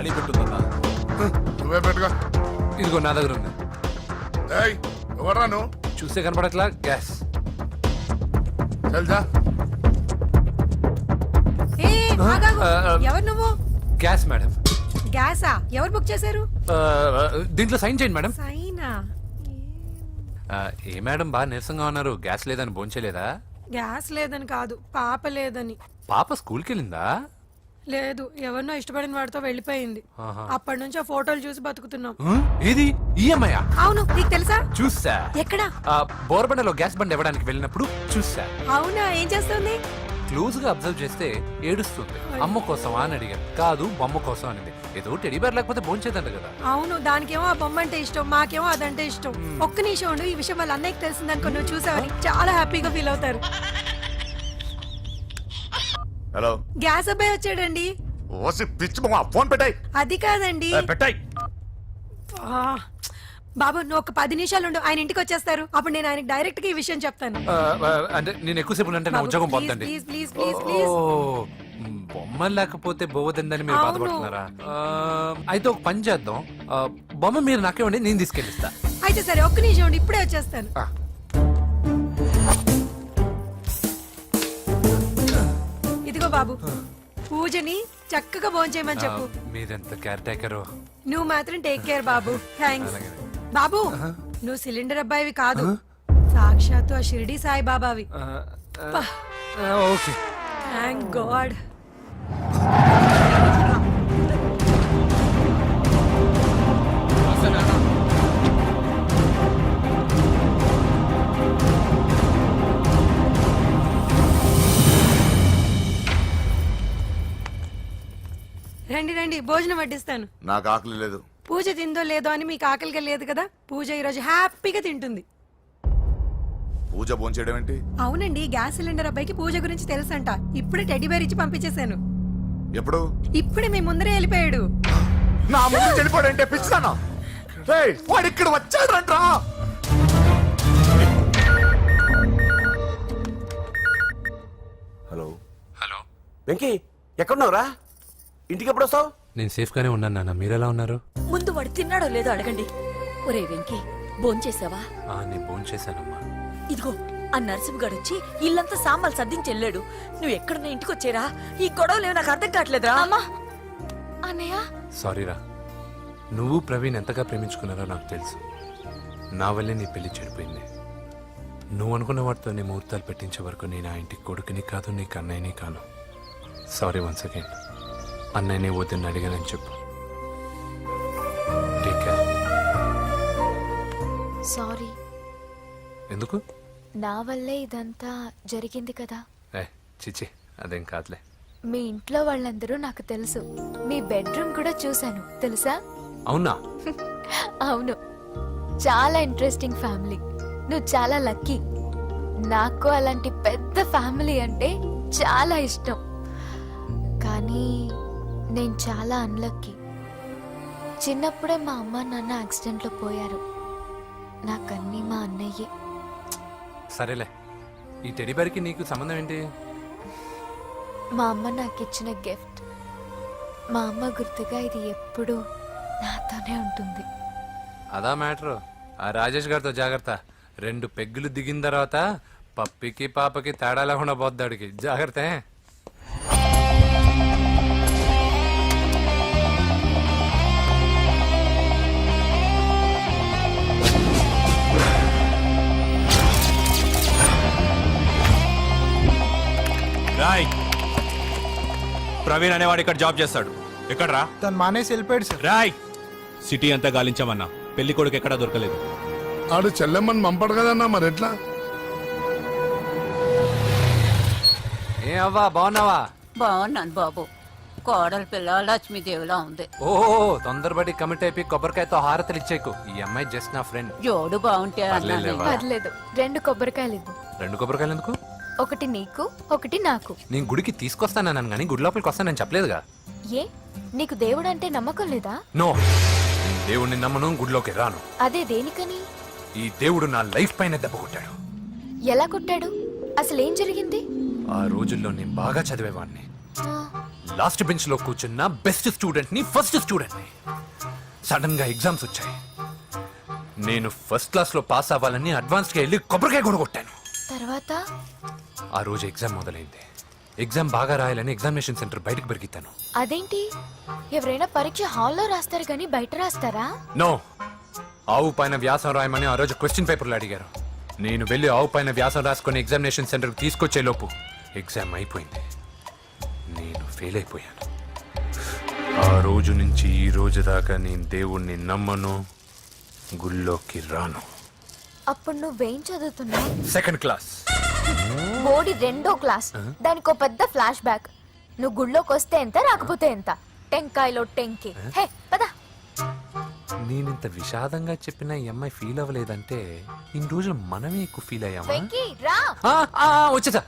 [SPEAKER 3] అడి పెట్టుందన్నా.
[SPEAKER 2] నువ్వే పెట్టుకో.
[SPEAKER 1] ఇదిగో నా దగ్గర ఉంది.
[SPEAKER 2] ఏయ్, ఎవరా నువ్వు?
[SPEAKER 1] చూస్తే కనపడట్లా? గ్యాస్.
[SPEAKER 2] తెలుసా?
[SPEAKER 6] ఎవరు నువ్వు?
[SPEAKER 1] Gas madam.
[SPEAKER 6] గ్యాసా? ఎవరు బుక్ చేశారు?
[SPEAKER 1] దీంట్లో సైన్ చేయండి మేడం.
[SPEAKER 6] సైనా?
[SPEAKER 1] ఏ మేడం బాగా నీరసంగా ఉన్నారు? గ్యాస్ లేదని భోంచలేదా?
[SPEAKER 6] గ్యాస్ లేదని కాదు, పాప లేదని.
[SPEAKER 1] పాప స్కూల్కి వెళ్ళిందా?
[SPEAKER 6] లేదు, ఎవరినో ఇష్టపడిన వాడితో వెళ్ళిపోయింది.
[SPEAKER 1] ఆహా.
[SPEAKER 6] అప్పటి నుంచి ఆ ఫోటోలు చూసి బతుకుతున్నాం.
[SPEAKER 1] ఏది ఈఎంఐ?
[SPEAKER 6] అవును, నీకు తెలుసా?
[SPEAKER 1] చూసా.
[SPEAKER 6] ఎక్కడా?
[SPEAKER 1] బోర్బండలో గ్యాస్ బండ్ ఇవ్వడానికి వెళ్ళినప్పుడు చూసా.
[SPEAKER 6] అవునా, ఏం చేస్తుంది?
[SPEAKER 1] క్లోజ్ గా అబ్జర్వ్ చేస్తే ఏడుస్తుంది. అమ్మ కోసమా అని అడిగాను. కాదు, బొమ్మ కోసం అనేది. ఏదో టెడీ బేర్ లేకపోతే భోంచేదంట కదా.
[SPEAKER 6] అవును, దానికేమో ఆ బొమ్మ అంటే ఇష్టం, మాకేమో అదంటే ఇష్టం. ఒక్క నిమిషం ఉండు, ఈ విషయం వాళ్ళ అన్నయ్యకి తెలిసిందనుకో, నువ్వు చూసావని చాలా హ్యాపీగా ఫీల్ అవుతారు.
[SPEAKER 2] హలో,
[SPEAKER 6] గ్యాస్ అబ్బాయి వచ్చాడండి.
[SPEAKER 2] ఓసి పిచ్చి బొమ్మ, ఫోన్ పెట్టాయి.
[SPEAKER 6] అది కాదండి.
[SPEAKER 3] పెట్టాయి.
[SPEAKER 6] ఆ, బాబు నువ్వు ఒక 10 నిమిషాలు ఉండు, ఆయన ఇంటికి వచ్చేస్తారు. అప్పుడు నేను ఆయనకి డైరెక్ట్ గా ఈ విషయం చెప్తాను.
[SPEAKER 1] అంటే నేను ఎక్కువసేపు అంటే నా ఉద్యోగం పోతుందండి.
[SPEAKER 6] Please please please please.
[SPEAKER 1] బొమ్మ లేకపోతే బోవదందని మీరు
[SPEAKER 6] అవును.
[SPEAKER 1] బాధపడుతున్నారా? అయితే ఒక పని చేద్దాం. బొమ్మ మీరు నాకేమండి, నేను తీసుకెళ్ళిస్తా.
[SPEAKER 6] అయితే సరే, ఒక్క నిమిషం ఉండి ఇప్పుడే వచ్చేస్తాను. ఇదిగో బాబు, పూజని చక్కగా భోంచేయమని చెప్పు.
[SPEAKER 1] మీరెంత కేర్ టేకరు.
[SPEAKER 6] నువ్వు మాత్రం టేక్ కేర్ బాబు. థ్యాంక్స్ బాబు. నువ్వు సిలిండర్ అబ్బాయివి కాదు, సాక్షాత్తు ఆ షిరిడి సాయి బాబావి.
[SPEAKER 1] ఓకే.
[SPEAKER 6] Thank God. రండి రండి, భోజనం వడ్డిస్తాను.
[SPEAKER 2] నాకు ఆకలి లేదు.
[SPEAKER 6] పూజ తిందో లేదో అని మీకు ఆకలిగా లేదు కదా. పూజ ఈరోజు హ్యాపీగా తింటుంది.
[SPEAKER 2] పూజ భోంచేయడం ఏంటి?
[SPEAKER 6] అవునండి, గ్యాస్ సిలిండర్ అబ్బాయికి పూజ గురించి తెలుసంట. ఇప్పుడే టెడ్డీ బేర్ ఇచ్చి పంపించేశాను.
[SPEAKER 2] ఎప్పుడు?
[SPEAKER 6] ఇప్పుడే మీ ముందరే వెళ్ళిపోయాడు.
[SPEAKER 2] నా ముందు చెడిపోడంటే పిచ్చిదానా? వాడు ఇక్కడ వచ్చాడంట్రా.
[SPEAKER 4] హలో
[SPEAKER 1] హలో
[SPEAKER 4] వెంకీ, ఎక్కడున్నావురా? ఇంటికి ఎప్పుడు వస్తావు?
[SPEAKER 1] నేను సేఫ్ గానే ఉన్నాను నాన్న, మీరెలా ఉన్నారు?
[SPEAKER 12] ముందు వాడు తిన్నాడో లేదో అడగండి. ఒరే వెంకీ, భోంచేసావా?
[SPEAKER 1] నేను ఫోన్ చేశానమ్మా.
[SPEAKER 12] ఇదిగో ఆ నరసింహగాడు వచ్చి ఇల్లంతా సామాన్లు సర్దించి వెళ్ళాడు. నువ్వు ఎక్కడున్నా ఇంటికి వచ్చేరా. ఈ గొడవలేవు నాకు అర్థం కావట్లేదురా.
[SPEAKER 9] అమ్మా అన్నయ్య,
[SPEAKER 1] సారీరా. నువ్వు ప్రవీణ్ ఎంతగా ప్రేమించుకున్నారో నాకు తెలుసు. నా వల్లే నీ పెళ్లి చెడిపోయింది. నువ్వు అనుకున్న వాటితో నీ ముహూర్తాలు పెట్టించే వరకు నేను ఆ ఇంటికి కొడుకుని కాదు, నీకు అన్నయ్యని కాను. Sorry once again. అన్నయ్యని వద్దని అడిగానని చెప్పు. Take care.
[SPEAKER 9] సారీ.
[SPEAKER 1] ఎందుకు?
[SPEAKER 9] నా వల్లే ఇదంతా జరిగింది కదా.
[SPEAKER 1] చిచి, అదేం కాదులే.
[SPEAKER 9] మీ ఇంట్లో వాళ్ళందరూ నాకు తెలుసు. మీ బెడ్రూమ్ కూడా చూశాను, తెలుసా?
[SPEAKER 1] అవునా?
[SPEAKER 9] అవును, చాలా ఇంట్రెస్టింగ్ ఫ్యామిలీ. నువ్వు చాలా లక్కీ. నాకు అలాంటి పెద్ద ఫ్యామిలీ అంటే చాలా ఇష్టం. కానీ నేను చాలా అన్లక్కీ. చిన్నప్పుడే మా అమ్మ నాన్న యాక్సిడెంట్లో పోయారు. నాకన్నీ మా అన్నయ్యే.
[SPEAKER 1] సరేలే, ఈ టెడీబేర్కి నీకు సంబంధం ఏంటి?
[SPEAKER 9] మా అమ్మ నాకు ఇచ్చిన గిఫ్ట్. మా అమ్మ గుర్తుగా ఇది ఎప్పుడూ నాతోనే ఉంటుంది.
[SPEAKER 1] అదా మ్యాటర్. ఆ రాజేష్ గారితో జాగ్రత్త. 2 పెగ్గులు దిగిన తర్వాత పప్పికి పాపకి తేడా లేకుండా పోద్దాడికి. జాగ్రత్త.
[SPEAKER 10] రాయ్, ప్రవీణ్ అనేవాడు ఇక్కడ జాబ్ చేస్తాడు. ఎక్కడ్రా?
[SPEAKER 5] తను మానేసి వెళ్ళిపోయాడు సార్.
[SPEAKER 10] రాయ్, సిటీ అంతా గాలించామన్నా, పెళ్లి కొడుకు ఎక్కడా దొరకలేదు.
[SPEAKER 3] ఆడు చెల్లెమ్మని పంపడు కదన్నా, మరి ఎట్లా?
[SPEAKER 1] ఏ అవ్వా, బాగున్నావా?
[SPEAKER 12] బాగున్నాను బాబు. కోడల పిల్ల లక్ష్మీదేవిలా ఉంది.
[SPEAKER 1] ఓ తొందరపడి కమిట్ అయిపోయి కొబ్బరికాయతో హారతలు ఇచ్చేకు. ఈ అమ్మాయి జస్ట్ నా ఫ్రెండ్.
[SPEAKER 12] జోడు బాగుంటే
[SPEAKER 1] పర్లేదులే, వా.
[SPEAKER 9] పర్లేదు, 2 కొబ్బరికాయలు ఇవ్వు.
[SPEAKER 1] 2 కొబ్బరికాయలు ఎందుకు?
[SPEAKER 9] ఒకటి నీకు, ఒకటి నాకు.
[SPEAKER 1] నేను గుడికి తీసుకొస్తానన్నాను కానీ గుడి లోపలికి వస్తానని చెప్పలేదుగా.
[SPEAKER 9] ఏ, నీకు దేవుడు అంటే నమ్మకం లేదా?
[SPEAKER 1] నో, నేను దేవుడిని నమ్మను, గుడిలోకి రాను.
[SPEAKER 9] అదే దేనికని?
[SPEAKER 1] ఈ దేవుడు నా లైఫ్ పైన దెబ్బ కొట్టాడు.
[SPEAKER 9] ఎలా కొట్టాడు? అసలు ఏం జరిగింది?
[SPEAKER 1] ఆ రోజుల్లో నేను బాగా చదివేవాడిని.
[SPEAKER 9] ఆ,
[SPEAKER 1] లాస్ట్ బెంచ్ లో కూర్చున్న బెస్ట్ స్టూడెంట్ ని, ఫస్ట్ స్టూడెంట్ ని. సడన్ గా ఎగ్జామ్స్ వచ్చాయి. నేను ఫస్ట్ క్లాస్ లో పాస్ అవ్వాలని అడ్వాన్స్ గా వెళ్ళి కొబ్బరికాయ కూడా కొట్టాను.
[SPEAKER 9] తర్వాత?
[SPEAKER 1] ఆ రోజు ఎగ్జామ్ మొదలైంది. ఎగ్జామ్ బాగా రాయాలని ఎగ్జామినేషన్ సెంటర్ బయటకు పెరిగితాను.
[SPEAKER 9] అదేంటి, ఎవరైనా పరీక్ష హాల్లో రాస్తారు కానీ బయట రాస్తారా?
[SPEAKER 1] నో, ఆవు పైన వ్యాసం రాయమని ఆ రోజు క్వశ్చన్ పేపర్లు అడిగారు. నేను వెళ్ళి ఆవు పైన వ్యాసం రాసుకొని ఎగ్జామినేషన్ సెంటర్కి తీసుకొచ్చే లోపు ఎగ్జామ్ అయిపోయింది. నేను ఫెయిల్ అయిపోయాను. ఆ రోజు నుంచి ఈ రోజు దాకా నేను దేవుణ్ణి నమ్మను, గుళ్ళోకి రాను.
[SPEAKER 9] అప్పుడు నువ్వేం చదువుతున్నావు?
[SPEAKER 1] Second class.
[SPEAKER 9] బోడి 2వ క్లాస్. దానికో పెద్ద ఫ్లాష్ బ్యాక్. నువ్వు గుళ్ళోకి వస్తే ఎంత, రాకపోతే ఎంత. టెంకాయలో టెంకి. హే పద.
[SPEAKER 1] నేనింత విషాదంగా చెప్పిన ఈ అమ్మాయి ఫీల్ అవ్వలేదంటే ఇన్ని రోజులు మనమే ఎక్కువ ఫీల్ అయ్యామా?
[SPEAKER 9] వెంకీ రా.
[SPEAKER 1] వచ్చేసా.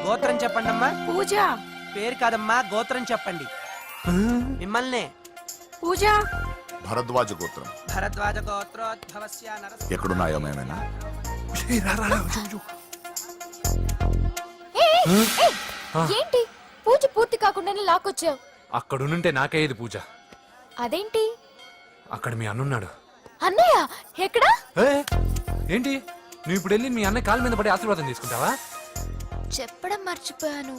[SPEAKER 13] గోత్రం చెప్పండి అమ్మా.
[SPEAKER 6] పూజ.
[SPEAKER 13] పేరు కాదమ్మా, గోత్రం చెప్పండి. మిమ్మల్నే.
[SPEAKER 6] పూజ.
[SPEAKER 2] భరద్వాజ గోత్రం.
[SPEAKER 13] భరద్వాజ గోత్రోద్భవస్య నరసింహ.
[SPEAKER 2] ఎక్కడున్నాయో మేమైనా
[SPEAKER 9] ఏంటి పూజ పూర్తి కాకుండానే లాక్కొచ్చావు?
[SPEAKER 1] అక్కడుంటే నాకే ఇది పూజ.
[SPEAKER 9] అదేంటి?
[SPEAKER 1] అక్కడ మీ అన్నున్నాడు.
[SPEAKER 9] అన్నయ్య ఎక్కడా?
[SPEAKER 1] ఏ, ఏంటి నువ్వు ఇప్పుడు వెళ్ళి మీ అన్నయ్య కాళ్ళ మీద పడి ఆశీర్వాదం తీసుకుంటావా?
[SPEAKER 9] చెప్పడం మర్చిపోయాను.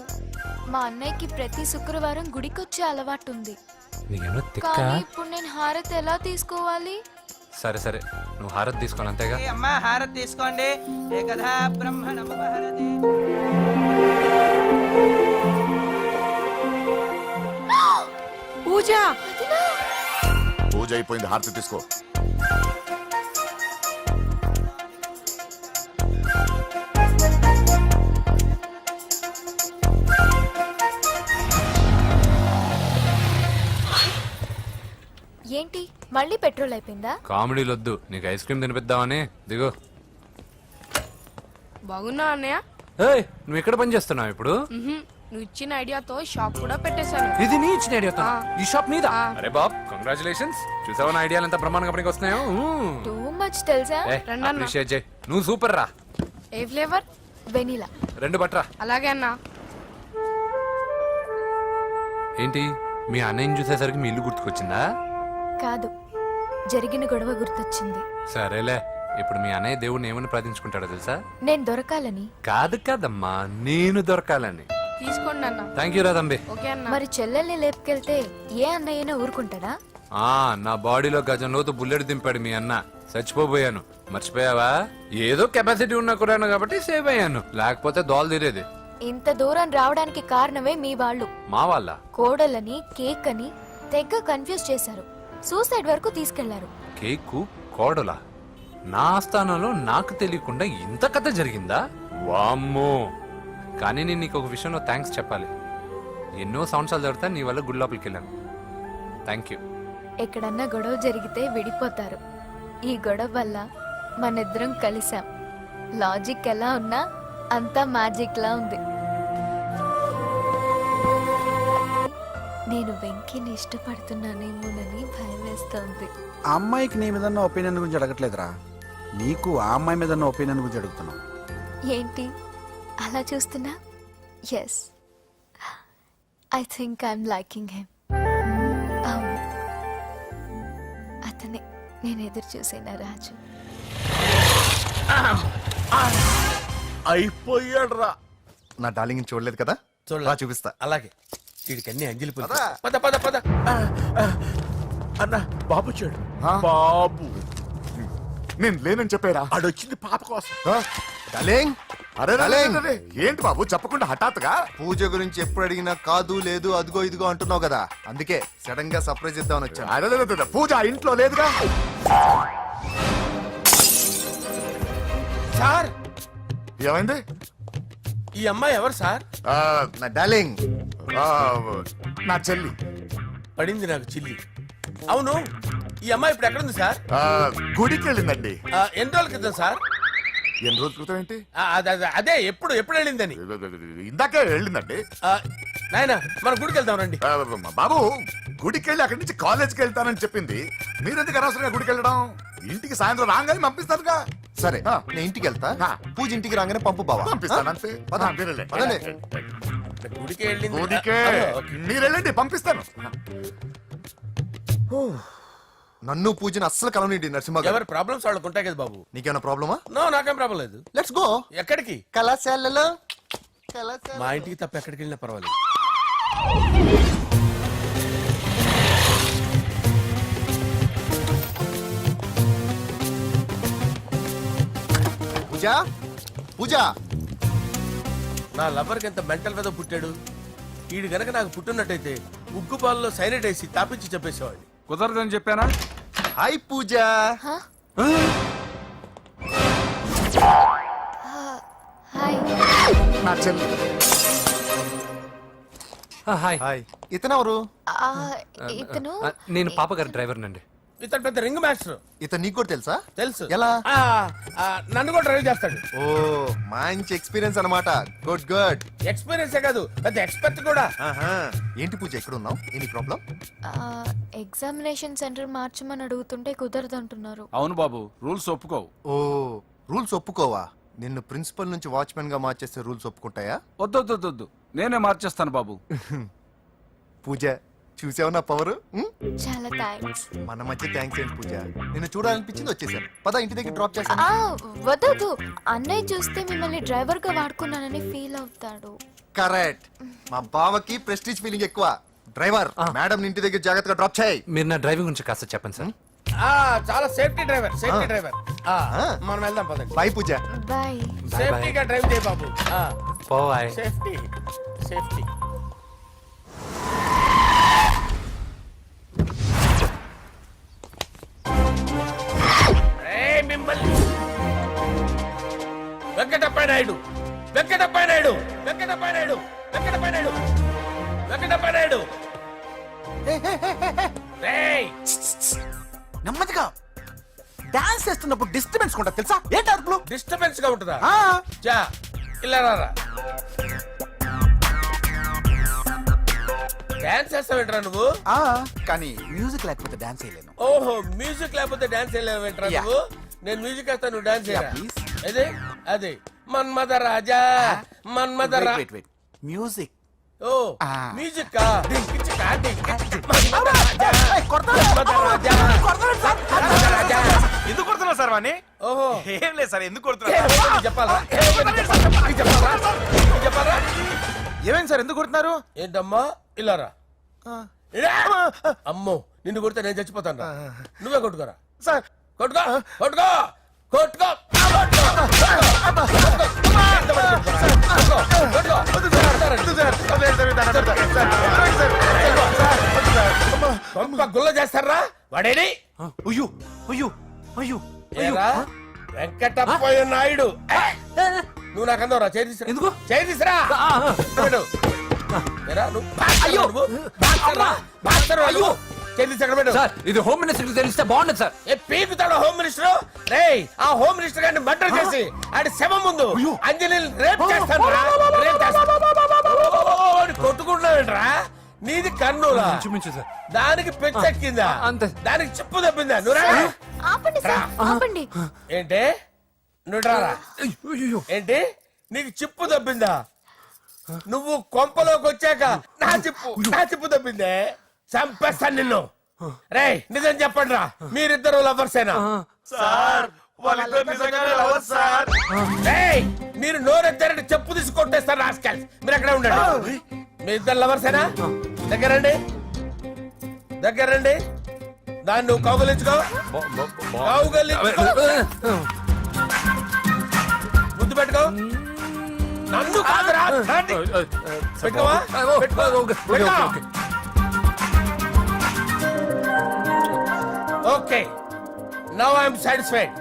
[SPEAKER 9] మా అన్నయ్యకి ప్రతి శుక్రవారం గుడికొచ్చే అలవాటు ఉంది.
[SPEAKER 1] నీకేమో తిక్క.
[SPEAKER 9] కానీ ఇప్పుడు నేను హారతి ఎలా తీసుకోవాలి?
[SPEAKER 1] సరే సరే, నువ్వు హారతి తీసుకోవాలి అంతేగా.
[SPEAKER 13] ఏ అమ్మా, హారతి తీసుకోండి. ఏకదా బ్రహ్మణం హారతి.
[SPEAKER 6] పూజ.
[SPEAKER 2] పూజ అయిపోయింది, హారతి తీసుకో.
[SPEAKER 9] ఏంటి మళ్ళీ పెట్రోల్ అయిపోయిందా?
[SPEAKER 1] కామెడీలు వద్దు, నీకు ఐస్ క్రీమ్ తినిపిద్దామని. దిగు.
[SPEAKER 6] బాగున్నా అన్నయ్య?
[SPEAKER 1] ఏయ్, నువ్వు ఎక్కడ పని చేస్తున్నావు ఇప్పుడు?
[SPEAKER 6] నువ్వు ఇచ్చిన ఐడియాతో షాప్ కూడా పెట్టేశాను.
[SPEAKER 1] ఇది నీ ఇచ్చిన ఐడియా? ఈ షాప్ మీద? అరే బాబ్, కంగ్రాచులేషన్స్. చూసావా నా ఐడియాలు ఎంత బ్రహ్మాండంగా పనికి వస్తున్నాయో?
[SPEAKER 9] టూ మచ్ తెలుసా?
[SPEAKER 1] అప్రిషియేట్ చేయి. నువ్వు సూపర్ రా.
[SPEAKER 6] ఏ ఫ్లేవర్?
[SPEAKER 9] వెనీలా.
[SPEAKER 1] 2 బట్రా.
[SPEAKER 6] అలాగే అన్నా.
[SPEAKER 1] ఏంటి మీ అన్నయ్యని చూసేసరికి మీ ఇల్లు గుర్తుకొచ్చిందా?
[SPEAKER 9] కాదు, జరిగిన గొడవ గుర్తొచ్చింది.
[SPEAKER 1] సరేలే, ఇప్పుడు మీ అన్నయ్య దేవుడిని ఏమని ప్రార్థించుకుంటాడో తెలుసా?
[SPEAKER 9] నేను దొరకాలని.
[SPEAKER 1] కాదు కాదమ్మా, నేను దొరకాలని.
[SPEAKER 6] తీసుకోండి అన్న.
[SPEAKER 1] థ్యాంక్ యూ రా తంబి.
[SPEAKER 6] ఓకే అన్న.
[SPEAKER 9] మరి చెల్లెల్ని లేపుకెళ్తే ఏ అన్నయ్యనా ఊరుకుంటాడా?
[SPEAKER 1] నా బాడీలో గజం లోతు బుల్లెట్ దింపాడు మీ అన్న. చచ్చిపోబోయాను. మర్చిపోయావా? ఏదో కెపాసిటీ ఉన్న కురాను కాబట్టి సేవ్ అయ్యాను, లేకపోతే దోలు తీరేది.
[SPEAKER 9] ఇంత దూరం రావడానికి కారణమే మీ వాళ్ళు.
[SPEAKER 1] మా వాళ్ళ
[SPEAKER 9] కోడలని కేక్ అని తెగ కన్ఫ్యూజ్ చేశారు. సూసైడ్ వరకు తీసుకెళ్లారు.
[SPEAKER 1] కేకు కోడలా? నా ఆస్థానంలో నాకు తెలియకుండా ఇంత కథ జరిగిందా? వామ్మో. కానీ నేను నీకు ఒక విషయంలో థ్యాంక్స్ చెప్పాలి. ఎన్నో సంవత్సరాలు జరుగుతా నీ వల్ల గుడి లోపలికి వెళ్ళాను. Thank you.
[SPEAKER 9] ఎక్కడన్నా గొడవ జరిగితే విడిపోతారు. ఈ గొడవ వల్ల మనిద్దరం కలిసాం. లాజిక్ ఎలా ఉన్నా అంతా మ్యాజిక్ లా ఉంది. నేను వెంకీని ఇష్టపడుతున్నానేమోనని భయం వేస్తోంది.
[SPEAKER 8] ఆ అమ్మాయికి నీ మీద ఒపీనియన్ గురించి అడగట్లేదురా, నీకు ఆ అమ్మాయి మీద ఒపీనియన్ గురించి అడుగుతున్నావు.
[SPEAKER 9] ఏంటి అలా చూస్తున్నా? Yes, I think I'm liking him. అవును, అతనే నేను ఎదురు చూసిన రాజు.
[SPEAKER 3] అయిపోయాడు రా.
[SPEAKER 7] నా డార్లింగ్ చూడలేదు కదా,
[SPEAKER 4] చూడలే.
[SPEAKER 7] చూపిస్తా.
[SPEAKER 4] అలాగే, వీడికి అన్ని అంజలి పూలు.
[SPEAKER 2] పద.
[SPEAKER 4] పద పద పద.
[SPEAKER 3] అన్న బాబు వచ్చాడు. బాబు
[SPEAKER 2] నేను లేనని చెప్పారా?
[SPEAKER 3] ఆడొచ్చింది పాప కోసం.
[SPEAKER 7] డార్లింగ్,
[SPEAKER 2] అరే రే, రే,
[SPEAKER 7] డార్లింగ్.
[SPEAKER 2] రే, రే. ఏంటి బాబు చెప్పకుండా హఠాత్తుగా?
[SPEAKER 7] పూజ గురించి ఎప్పుడు అడిగినా కాదు లేదు అదిగో ఇదిగో అంటున్నావు కదా, అందుకే సడన్ గా సర్ప్రైజ్ ఇద్దామని వచ్చాను.
[SPEAKER 2] అరే, రే, రే, రే, పూజ ఇంట్లో లేదుగా.
[SPEAKER 4] సార్,
[SPEAKER 2] ఏమైంది?
[SPEAKER 4] ఈ అమ్మాయి ఎవరు సార్?
[SPEAKER 2] ఆ,
[SPEAKER 7] నా డార్లింగ్,
[SPEAKER 2] ఆ, నా చెల్లి.
[SPEAKER 4] పడింది నాకు చిల్లి. అవును, ఈ అమ్మాయి ఇప్పుడు ఎక్కడుంది సార్?
[SPEAKER 2] ఆ, గుడికి వెళ్ళిందండి.
[SPEAKER 4] ఎన్ని రోజుల క్రితం సార్?
[SPEAKER 2] ఎన్ని రోజుల క్రితం ఏంటి?
[SPEAKER 4] అదే ఎప్పుడు ఎప్పుడు వెళ్ళిందని.
[SPEAKER 2] ఇందాకే వెళ్ళిందండి.
[SPEAKER 4] నాయన, మన గుడికి వెళ్దాం రండి.
[SPEAKER 2] ఆ, బాబు గుడికి వెళ్ళి అక్కడి నుంచి కాలేజ్కి వెళ్తానని చెప్పింది. మీరెందుకు అనవసరంగా గుడికి వెళ్ళడం? ఇంటికి సాయంత్రం రాగానే పంపిస్తానుగా.
[SPEAKER 7] సరే
[SPEAKER 2] ఆ.
[SPEAKER 7] నేను ఇంటికి వెళ్తా,
[SPEAKER 2] ఆ.
[SPEAKER 7] పూజ ఇంటికి రాగానే పంపు బావా.
[SPEAKER 2] పంపిస్తాను అంతే.
[SPEAKER 7] పద.
[SPEAKER 2] ఆ, మీరెళ్ళండి.
[SPEAKER 7] పదండి.
[SPEAKER 4] గుడికి వెళ్ళింది.
[SPEAKER 2] గుడికే మీరు వెళ్ళండి, పంపిస్తాను.
[SPEAKER 7] నన్ను పూజని అస్సలు కలవనిండి నరసింహ గారు.
[SPEAKER 4] ఎవరి ప్రాబ్లమ్స్ వాళ్ళకు ఉంటాయి కదా బాబు.
[SPEAKER 7] నీకేమైనా ప్రాబ్లమా?
[SPEAKER 4] నో, నాకేం ప్రాబ్లం లేదు.
[SPEAKER 7] Let's go.
[SPEAKER 4] ఎక్కడికి?
[SPEAKER 7] కళాశాలలో
[SPEAKER 4] మా ఇంటికి తప్ప ఎక్కడికి వెళ్ళినా పర్వాలేదు.
[SPEAKER 7] పూజ, పూజ.
[SPEAKER 4] నా లవర్కి ఎంత మెంటల్ మీద పుట్టాడు. వీడు గనక నాకు పుట్టినట్టయితే ఉగ్గు పాలలో సైనైడ్ వేసి తాపించి చెప్పేసేవాడిని.
[SPEAKER 11] కుదరదని చెప్పానా?
[SPEAKER 7] హాయ్ పూజ.
[SPEAKER 9] హాయ్.
[SPEAKER 2] నా చెల్లి.
[SPEAKER 1] హాయ్.
[SPEAKER 7] హాయ్. ఇతనెవరు?
[SPEAKER 9] ఇతను
[SPEAKER 1] నేను పాప గారి డ్రైవర్ నండి.
[SPEAKER 4] ఇతను పెద్ద రింగ్ మాస్టర్.
[SPEAKER 7] ఇతను నీకు కూడా తెలుసా?
[SPEAKER 4] తెలుసు.
[SPEAKER 7] ఎలా?
[SPEAKER 4] నన్ను కూడా డ్రైవ్ చేస్తాడు.
[SPEAKER 7] ఓ మంచి ఎక్స్పీరియన్స్ అన్నమాట. Good good.
[SPEAKER 4] ఎక్స్పీరియన్సే కాదు, పెద్ద ఎక్స్పర్ట్ కూడా.
[SPEAKER 7] ఏంటి పూజ ఎక్కడ ఉన్నావు? Any problem?
[SPEAKER 9] ఎగ్జామినేషన్ సెంటర్ మార్చమని అడుగుతుంటే కుదరదంటున్నారు.
[SPEAKER 11] అవును బాబు, రూల్స్ ఒప్పుకోవు.
[SPEAKER 7] ఓ రూల్స్ ఒప్పుకోవా? నిన్ను ప్రిన్సిపల్ నుంచి వాచ్మెన్ గా మార్చేస్తే రూల్స్ ఒప్పుకుంటాయా?
[SPEAKER 11] వద్దు, నేనే మార్చేస్తాను బాబు.
[SPEAKER 7] పూజ చూసావు నా పవర్?
[SPEAKER 9] చాలా థ్యాంక్స్.
[SPEAKER 7] మన మధ్య థ్యాంక్స్ ఏంటి పూజ? నిన్ను చూడాలనిపించింది వచ్చేసాను. పద ఇంటి దగ్గర డ్రాప్ చేస్తాను.
[SPEAKER 9] వద్దు, అన్నయ్య చూస్తే మిమ్మల్ని డ్రైవర్ గా వాడుకున్నానని ఫీల్ అవుతాడు.
[SPEAKER 7] కరెక్ట్. మా బావకి ప్రెస్టీజ్ ఫీలింగ్ ఎక్కువ. డ్రైవర్ మేడం ఇంటి దగ్గర జాగ్రత్తగా డ్రాప్ చేయి.
[SPEAKER 1] మీరు నా డ్రైవింగ్ గురించి కాస్త చెప్పండి సార్.
[SPEAKER 4] చాలా సేఫ్టీ డ్రైవర్. మనం వెళ్దాం పదండి.
[SPEAKER 7] బై పూజ.
[SPEAKER 9] బాయ్.
[SPEAKER 4] సేఫ్టీగా డ్రైవ్ చేయి బాబు.
[SPEAKER 1] పోవాయ్.
[SPEAKER 4] సేఫ్టీ. మిమ్మల్ని వెంకటప్ప నాయుడు.
[SPEAKER 8] నెమ్మదిగా డాన్స్ చేస్తున్నప్పుడు డిస్టర్బెన్స్ కూడా తెలుసా? ఏంటి అరుపులు?
[SPEAKER 4] డిస్టర్బెన్స్ గా ఉంటుందా? చా ఇలా రారా. డాన్స్ చేస్తావేంట్రా నువ్వు?
[SPEAKER 8] కానీ మ్యూజిక్ లేకపోతే డాన్స్ చేయలేను.
[SPEAKER 4] ఓహో, మ్యూజిక్ లేకపోతే డాన్స్ చేయలేవేంట్రా
[SPEAKER 8] Yeah.
[SPEAKER 4] నువ్వు? నేను మ్యూజిక్ వేస్తాను, నువ్వు డాన్స్ చేయరా?
[SPEAKER 8] please.
[SPEAKER 4] అదే మన్మద రాజా.
[SPEAKER 8] Wait music.
[SPEAKER 4] ఓ మ్యూజిక్ కా మన్మద రాజా.
[SPEAKER 3] ఎందుకు కొడుతున్నావు సార్ వాణ్ణి?
[SPEAKER 4] ఓహో
[SPEAKER 3] ఏం లేదు సార్, ఎందుకు కొడుతున్నారు?
[SPEAKER 4] చెప్పాలా?
[SPEAKER 3] ఏమైంది సార్, ఎందుకు కొడుతున్నారు?
[SPEAKER 4] ఏంటమ్మా ఇలారా. అమ్మో నిన్ను కొడితే నేను చచ్చిపోతాను. నువ్వే కొట్టుకోరా
[SPEAKER 3] సార్.
[SPEAKER 4] కొట్టుకో. గుల్ల చేస్తారా వాడేని? వెంకటప్పయ్య నాయుడు. నువ్వు నాకు అందవరా? చేతిసిరా.
[SPEAKER 1] ఇది హోమ్ మినిస్టర్ తెలిస్తే బాగుండదు సార్.
[SPEAKER 4] పీకుతాడు హోమ్ మినిస్టర్. రే ఆ హోమ్ మినిస్టర్ గారిని మర్డర్ చేసి ఆడి శవం ముందు అంజలి రేప్ చేస్తాను. కొట్టుకుంటున్నావేంట్రా? నీది కన్నులా? దానికి పెచ్చెక్కిందా? దానికి చిప్పు తప్పిందా?
[SPEAKER 9] ఆపండి.
[SPEAKER 4] ఏంటి నువ్వు రారా? ఏంటి నీకు చిప్పు తప్పిందా? నువ్వు కొంపలోకి వచ్చాక నా చిప్పు తప్పిందే. చంపేస్తాను నిన్ను. రేయ్ నిజం చెప్పండి రా, మీరిద్దరు లవర్సేనా? మీరు నోరెత్తారంటే చెప్పు తీసి కొట్టేస్తారు రాస్కల్స్. మీరు ఎక్కడ ఉండండి. మీ ఇద్దరు లవర్సేనా? దగ్గరండి. దాన్ని నువ్వు కౌగలించుకో. ముద్దు పెట్టుకో. నన్ను కాదురా. పెట్టుకోవా? Okay now I'm satisfied.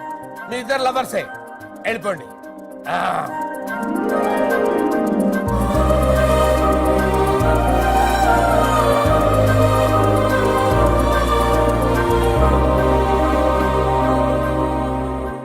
[SPEAKER 4] మీ ఇద్దరు లవర్సే, వెళ్ళిపోండి.